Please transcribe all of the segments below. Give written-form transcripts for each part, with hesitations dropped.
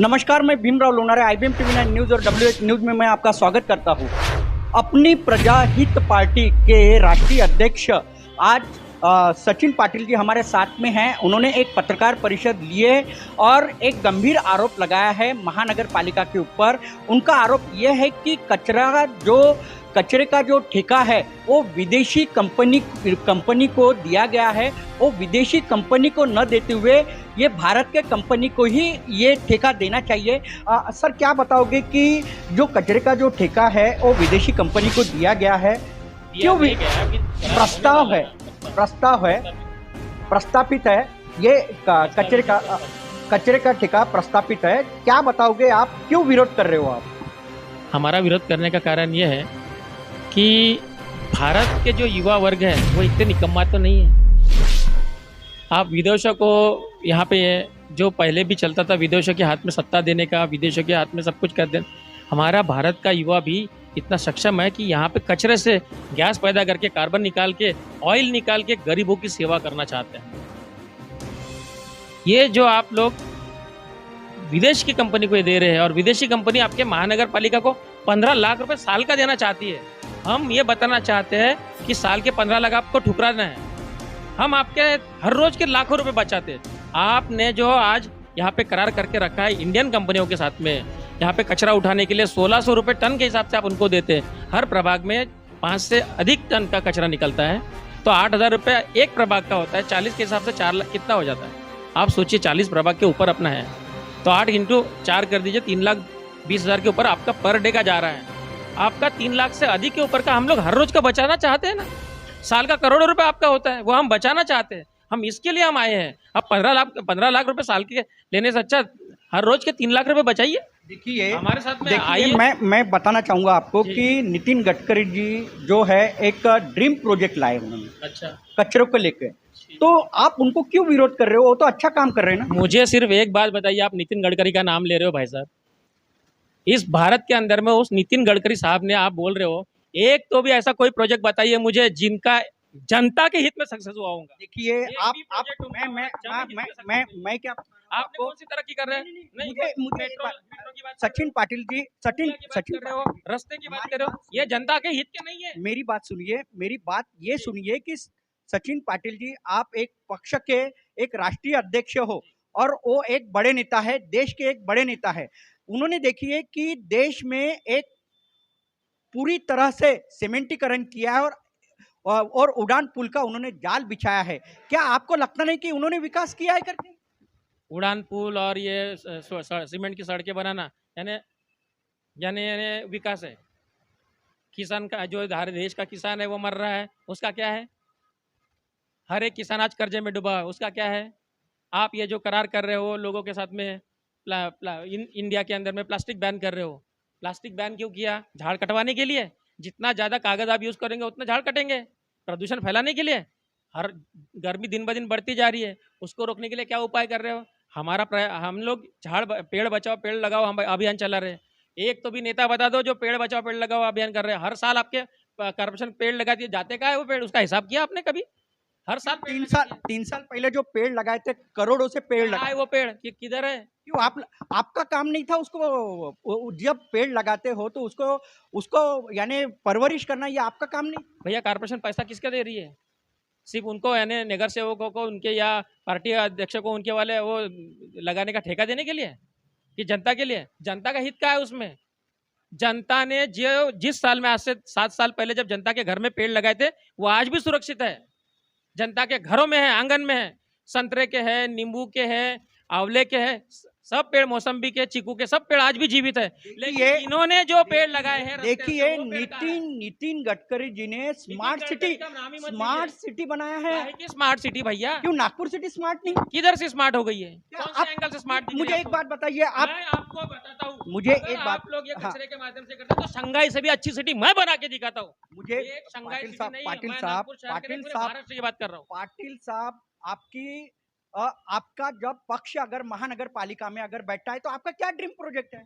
नमस्कार, मैं Bhimrao Lonare IBM TV 9 news और WH न्यूज़ में मैं आपका स्वागत करता हूं। अपनी प्रजा हित पार्टी के राष्ट्रीय अध्यक्ष आज सचिन पाटिल जी हमारे साथ में हैं। उन्होंने एक पत्रकार परिषद लिए और एक गंभीर आरोप लगाया है महानगर पालिका के ऊपर। उनका आरोप यह है कि कचरे का जो ठेका है वो विदेशी कंपनी को दिया गया है। वो विदेशी कंपनी को न देते हुए ये भारत के कंपनी को ही ये ठेका देना चाहिए। सर, क्या बताओगे कि जो कचरे का जो ठेका है वो विदेशी कंपनी को दिया गया है, क्यों प्रस्तापित है ये कचरे का ठेका प्रस्तापित है, क्या बताओगे आप, क्यों विरोध कर रहे हो आप? हमारा विरोध करने का कारण यह है कि भारत के जो युवा वर्ग है वो इतने निकम्मा तो नहीं है। आप विदेशों को यहाँ पे जो पहले भी चलता था, विदेशों के हाथ में सत्ता देने का, विदेशों के हाथ में सब कुछ कर देना, हमारा भारत का युवा भी इतना सक्षम है कि यहाँ पे कचरे से गैस पैदा करके, कार्बन निकाल के, ऑयल निकाल के गरीबों की सेवा करना चाहते हैं। ये जो आप लोग विदेश की कंपनी को दे रहे हैं और विदेशी कंपनी आपके महानगर पालिका को 15 लाख रुपए साल का देना चाहती है। हम ये बताना चाहते हैं कि साल के 15 लाख आपको ठुकराना है, हम आपके हर रोज के लाखों रुपए बचाते हैं। आपने जो आज यहाँ पे करार करके रखा है इंडियन कंपनियों के साथ में, यहाँ पे कचरा उठाने के लिए 1600 रुपये टन के हिसाब से आप उनको देते हैं। हर प्रभाग में 5 से अधिक टन का कचरा निकलता है, तो 8000 रुपये एक प्रभाग का होता है। 40 के हिसाब से 4 लाख कितना हो जाता है? आप सोचिए, 40 प्रभाग के ऊपर अपना है तो 8 × 4 कर दीजिए, 3,20,000 के ऊपर आपका पर डे का जा रहा है। आपका 3 लाख से अधिक के ऊपर का हम लोग हर रोज का बचाना चाहते हैं ना। साल का करोड़ों रुपए आपका होता है, वो हम बचाना चाहते हैं। हम इसके लिए हम आए हैं। अब 15 लाख रुपए साल के लेने से अच्छा हर रोज के 3 लाख रुपए बचाइए। देखिए, हमारे साथ में आइए। मैं बताना चाहूंगा आपको कि नितिन गडकरी जी जो है एक ड्रीम प्रोजेक्ट लाए उन्होंने, अच्छा, कचरों को लेकर, तो आप उनको क्यों विरोध कर रहे हो? वो तो अच्छा काम कर रहे हैं ना। मुझे सिर्फ एक बात बताइए, आप नितिन गडकरी का नाम ले रहे हो भाई साहब, इस भारत के अंदर में उस नितिन गडकरी साहब ने आप बोल रहे हो, एक तो भी ऐसा कोई प्रोजेक्ट बताइए मुझे जिनका जनता के हित में सक्सेस हुआ होगा। देखिए, मैं क्या आपने कौन सी तरक्की कर रहे हैं? मुझे सचिन पाटिल जी, सचिन कर रहे हो, रास्ते की बात कर रहे हो, ये जनता के हित के नहीं है। मेरी बात सुनिए, मेरी बात ये सुनिए कि सचिन पाटिल जी, आप एक पक्ष के एक राष्ट्रीय अध्यक्ष हो और वो एक बड़े नेता है, देश के एक बड़े नेता है। उन्होंने देखिए कि देश में एक पूरी तरह से सीमेंटीकरण किया है और उड़ान पुल का उन्होंने जाल बिछाया है। क्या आपको लगता नहीं कि उन्होंने विकास किया है करके? उड़ान पुल और ये सीमेंट की सड़कें बनाना यानी यानी विकास है? किसान का, जो देश का किसान है वो मर रहा है, उसका क्या है? हर एक किसान आज कर्जे में डूबा है, उसका क्या है? आप ये जो करार कर रहे हो लोगों के साथ में, इंडिया के अंदर में प्लास्टिक बैन कर रहे हो। प्लास्टिक बैन क्यों किया? झाड़ कटवाने के लिए। जितना ज़्यादा कागज़ आप यूज़ करेंगे उतना झाड़ कटेंगे, प्रदूषण फैलाने के लिए। हर गर्मी दिन ब दिन बढ़ती जा रही है, उसको रोकने के लिए क्या उपाय कर रहे हो? हम लोग पेड़ बचाओ पेड़ लगाओ हम अभियान चला रहे हैं। एक तो भी नेता बता दो जो पेड़ बचाओ पेड़ लगाओ अभियान कर रहे हैं। हर साल आपके कॉर्पोरेशन पेड़ लगा दिए जाते, का है वो पेड़? उसका हिसाब किया आपने कभी? हर साल 3 साल पहले जो पेड़ लगाए थे, करोड़ों से पेड़ लगाए, वो पेड़ किधर है? क्यों आपका काम नहीं था उसको? जब पेड़ लगाते हो तो उसको यानी परवरिश करना, ये आपका काम नहीं? भैया, कॉर्पोरेशन पैसा किसका दे रही है? सिर्फ उनको यानी नगर सेवकों को, उनके या पार्टी अध्यक्ष को, उनके वाले वो लगाने का ठेका देने के लिए कि जनता के लिए? जनता का हित क्या है उसमें? जनता ने जिस साल में, आज से 7 साल पहले जब जनता के घर में पेड़ लगाए थे, वो आज भी सुरक्षित है। जनता के घरों में है, आंगन में है। संतरे के है, नींबू के है, आंवले के है, सब पेड़, मौसम्बी के, चीकू के, सब पेड़ आज भी जीवित है। लेकिन इन्होंने जो पेड़ लगाए हैं, देखिए, नितिन गडकरी जी ने स्मार्ट सिटी बनाया है। कि स्मार्ट सिटी भैया, क्यों नागपुर सिटी स्मार्ट नहीं? किधर से स्मार्ट हो गई है? कौन से एंगल से स्मार्ट? मुझे एक बात बताइए, मैं आपको बताता हूँ। मुझे एक बात, आप लोग ये कचरे के माध्यम से करते हैं तो शंघाई से भी अच्छी सिटी मैं बना के दिखाता हूँ। मुझे पाटिल साहब, बात कर रहा हूँ। पाटिल साहब, आपका जब पक्ष अगर महानगर पालिका में अगर बैठा है तो आपका क्या ड्रीम प्रोजेक्ट है?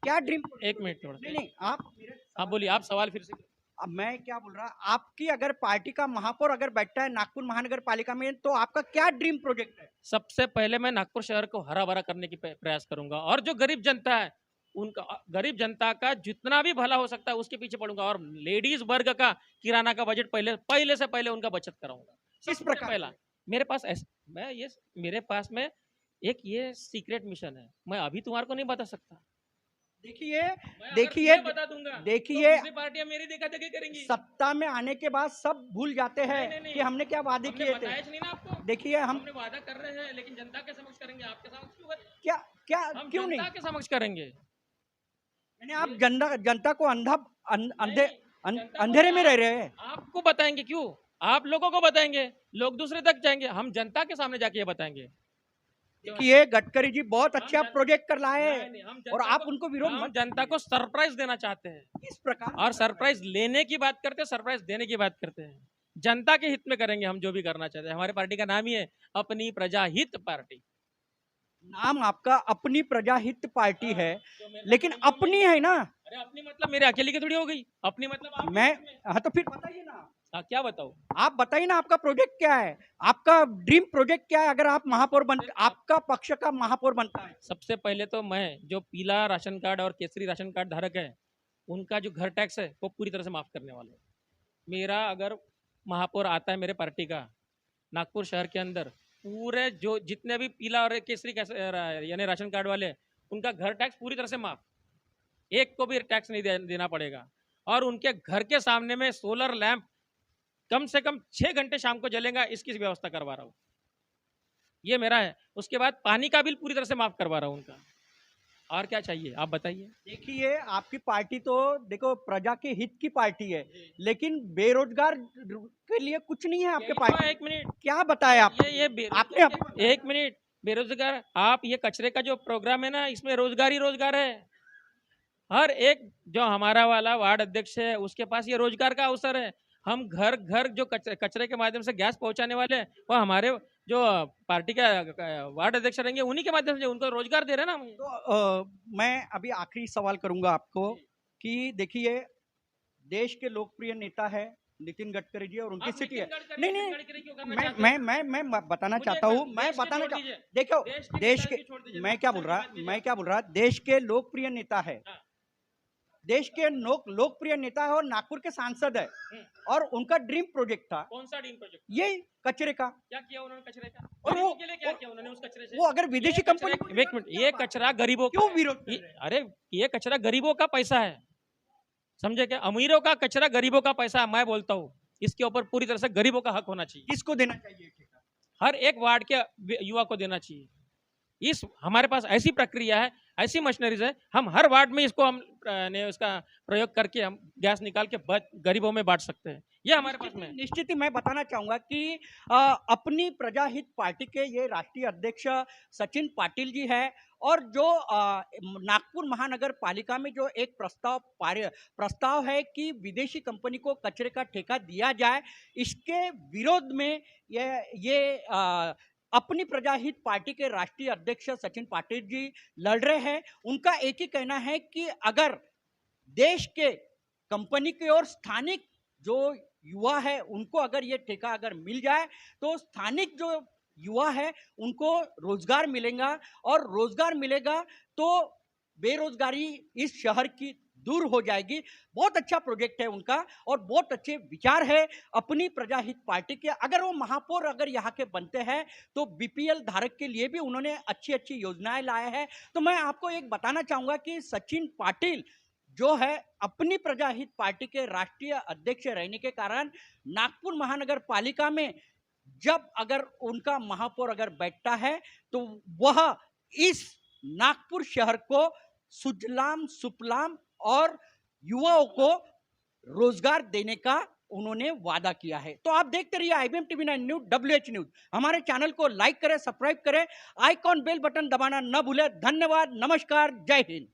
क्या ड्रीम? एक मिनट थोड़ा, नहीं, आप बोलिए, आप सवाल फिर से। अब मैं क्या बोल रहा, आपकी अगर पार्टी का महापौर अगर बैठता है नागपुर महानगर पालिका में, तो आपका क्या ड्रीम प्रोजेक्ट है? सबसे पहले मैं नागपुर शहर को हरा भरा करने की प्रयास करूंगा, और जो गरीब जनता है उनका, गरीब जनता का जितना भी भला हो सकता है उसके पीछे पड़ूंगा, और लेडीज वर्ग का किराना का बजट पहले से पहले उनका बचत कराऊंगा। किस सबसे प्रकार पहला मेरे पास मेरे पास में एक ये सीक्रेट मिशन है, मैं अभी तुम्हारे को नहीं बता सकता। देखिए, मैं अगर देखिए, तुम्हें बता दूंगा देखिए, तो दूसरी पार्टियां मेरी देखा देखी करेंगी। सत्ता में आने के बाद सब भूल जाते हैं नहीं, नहीं, कि हमने क्या वादे हमने किए थे। बताया नहीं ना आपको। देखिए हम हमने वादा कर रहे हैं, लेकिन जनता के समक्ष करेंगे, आपके समक्ष क्यों करें? क्या क्या हम क्यों जनता नहीं, के समक्ष करेंगे। यानी आप जनता को अंधे नहीं, जनता को अंधेरे में रह आप- रहे हैं। आपको बताएंगे क्यों? आप लोगों को बताएंगे, लोग दूसरे तक जाएंगे, हम जनता के सामने जाके ये बताएंगे। देखिए गडकरी जी बहुत हम अच्छा जन- प्रोजेक्ट कर लाए नहीं, हैं नहीं, हम और जनता आप उनको विरोध हम मत जनता को सरप्राइज देना चाहते हैं, किस प्रकार, और सरप्राइज लेने की बात करते हैं, सरप्राइज देने की बात करते हैं। जनता के हित में करेंगे हम जो भी करना चाहते हैं। हमारी पार्टी का नाम ही है अपनी प्रजा हित पार्टी। नाम आपका अपनी प्रजा हित पार्टी है, तो मैं- लेकिन अपनी है ना, अरे अपनी मतलब मेरे अकेले की थोड़ी हो गई, अपनी मतलब आप मैं इसमें। हाँ तो फिर बताइए ना, हाँ, क्या बताऊं? आप बताइए ना आपका प्रोजेक्ट क्या है, आपका ड्रीम प्रोजेक्ट क्या है अगर आप महापौर बन, आपका पक्ष का महापौर बनता है। सबसे पहले तो मैं जो पीला राशन कार्ड और केसरी राशन कार्ड धारक है, उनका जो घर टैक्स है वो पूरी तरह से माफ करने वाला हूँ। मेरा अगर महापौर आता है मेरे पार्टी का नागपुर शहर के अंदर, पूरे जो जितने भी पीला और केसरी यानी राशन कार्ड वाले हैं, उनका घर टैक्स पूरी तरह से माफ, एक को भी टैक्स नहीं देना पड़ेगा। और उनके घर के सामने में सोलर लैंप कम से कम 6 घंटे शाम को जलेगा, इसकी व्यवस्था करवा रहा हूँ। ये मेरा है। उसके बाद पानी का बिल पूरी तरह से माफ करवा रहा हूँ उनका। और क्या चाहिए आप बताइए? देखिए आपकी पार्टी तो देखो प्रजा के हित की पार्टी है, लेकिन बेरोजगार के लिए कुछ नहीं है आपके पार्टी। एक मिनट, क्या बताए आप, आपने एक मिनट, बेरोजगार, आप ये कचरे का जो प्रोग्राम है ना, इसमें रोजगार ही रोजगार है। हर एक जो हमारा वाला वार्ड अध्यक्ष है उसके पास ये रोजगार का अवसर है। हम घर घर जो कचरे के माध्यम से गैस पहुंचाने वाले हैं, वो हमारे जो पार्टी का वार्ड अध्यक्ष रहेंगे उन्हीं के माध्यम से उनको रोजगार दे रहे हैं ना हम। तो मैं अभी आखिरी सवाल करूंगा आपको कि देखिए देश के लोकप्रिय नेता है नितिन गडकरी जी और उनकी सिटी है। नहीं नहीं, मैं बताना चाहता हूँ, मैं बताना चाहता, देखो देश के, मैं क्या बोल रहा, देश के लोकप्रिय नेता है, देश के लोकप्रिय नेता है और नागपुर के सांसद है, और उनका ड्रीम प्रोजेक्ट था। कौन सा ड्रीम प्रोजेक्ट? ये कचरे का। क्या किया उन्होंने कचरे का? और वो के लिए क्या किया उन्होंने उस कचरे से? वो अगर विदेशी कंपनी, एक मिनट, ये कचरा गरीबों क्यों विरोध? अरे ये कचरा गरीबों का पैसा है, समझे क्या? अमीरों का कचरा गरीबों का पैसा है। मैं बोलता हूँ इसके ऊपर पूरी तरह से गरीबों का हक होना चाहिए। किसको देना चाहिए? हर एक वार्ड के युवा को देना चाहिए। इस हमारे पास ऐसी प्रक्रिया है, ऐसी मशीनरीज है, हम हर वार्ड में इसको हम उसका प्रयोग करके हम गैस निकाल के गरीबों में बांट सकते हैं। ये हमारे पास में निश्चित ही मैं बताना चाहूंगा कि अपनी प्रजा हित पार्टी के ये राष्ट्रीय अध्यक्ष सचिन पाटिल जी है, और जो नागपुर महानगर पालिका में जो एक प्रस्ताव है कि विदेशी कंपनी को कचरे का ठेका दिया जाए, इसके विरोध में ये अपनी प्रजा हित पार्टी के राष्ट्रीय अध्यक्ष सचिन पाटिल जी लड़ रहे हैं। उनका एक ही कहना है कि अगर देश के कंपनी के और स्थानिक जो युवा है उनको अगर ये ठेका अगर मिल जाए तो स्थानिक जो युवा है उनको रोजगार मिलेगा, और रोजगार मिलेगा तो बेरोजगारी इस शहर की दूर हो जाएगी। बहुत अच्छा प्रोजेक्ट है उनका और बहुत अच्छे विचार है अपनी प्रजा हित पार्टी के। अगर वो महापौर अगर यहाँ के बनते हैं तो बीपीएल धारक के लिए भी उन्होंने अच्छी अच्छी योजनाएं लाए हैं। तो मैं आपको एक बताना चाहूंगा कि सचिन पाटिल जो है अपनी प्रजा हित पार्टी के राष्ट्रीय अध्यक्ष रहने के कारण नागपुर महानगर पालिका में जब अगर उनका महापौर अगर बैठता है तो वह इस नागपुर शहर को सुजलाम सुफलाम और युवाओं को रोजगार देने का उन्होंने वादा किया है। तो आप देखते रहिए IBM TV 9 news WH news. हमारे चैनल को लाइक करें, सब्सक्राइब करें, आइकॉन बेल बटन दबाना न भूलें। धन्यवाद, नमस्कार, जय हिंद।